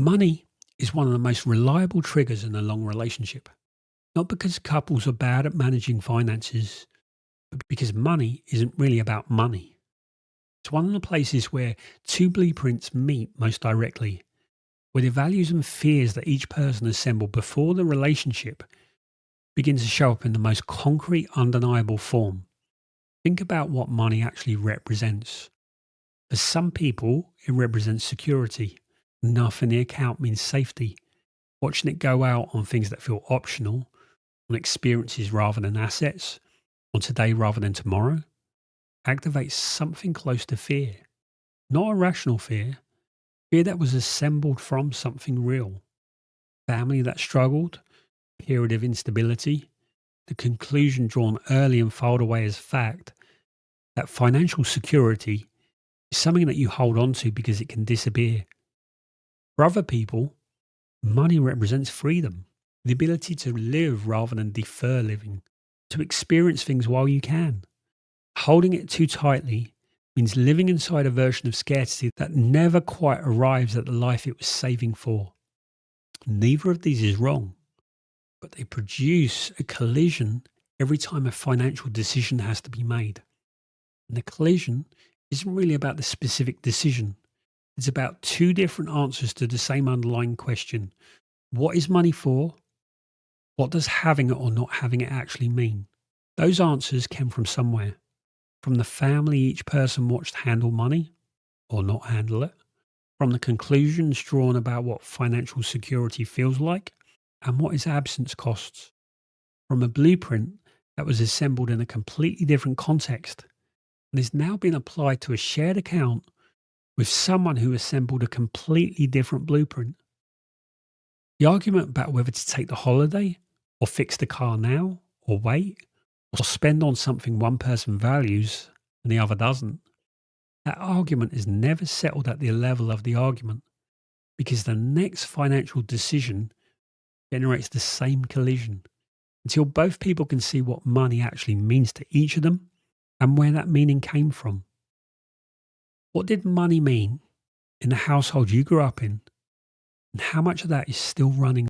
Money is one of the most reliable triggers in a long relationship, not because couples are bad at managing finances, but because money isn't really about money. It's one of the places where two blueprints meet most directly, where the values and fears that each person assembled before the relationship begin to show up in the most concrete, undeniable form. Think about what money actually represents. For some people, it represents security. Enough in the account means safety. Watching it go out on things that feel optional, on experiences rather than assets, on today rather than tomorrow, activates something close to fear. Not a rational fear, fear that was assembled from something real. Family that struggled, period of instability, the conclusion drawn early and filed away as fact that financial security is something that you hold on to because it can disappear. For other people, money represents freedom, the ability to live rather than defer living, to experience things while you can. Holding it too tightly means living inside a version of scarcity that never quite arrives at the life it was saving for. Neither of these is wrong, but they produce a collision every time a financial decision has to be made. And the collision isn't really about the specific decision. It's about two different answers to the same underlying question. What is money for? What does having it or not having it actually mean? Those answers came from somewhere. From the family each person watched handle money or not handle it. From the conclusions drawn about what financial security feels like and what its absence costs. From a blueprint that was assembled in a completely different context and is now being applied to a shared account with someone who assembled a completely different blueprint. The argument about whether to take the holiday or fix the car now or wait or spend on something one person values and the other doesn't, that argument is never settled at the level of the argument because the next financial decision generates the same collision until both people can see what money actually means to each of them and where that meaning came from. What did money mean in the household you grew up in, and how much of that is still running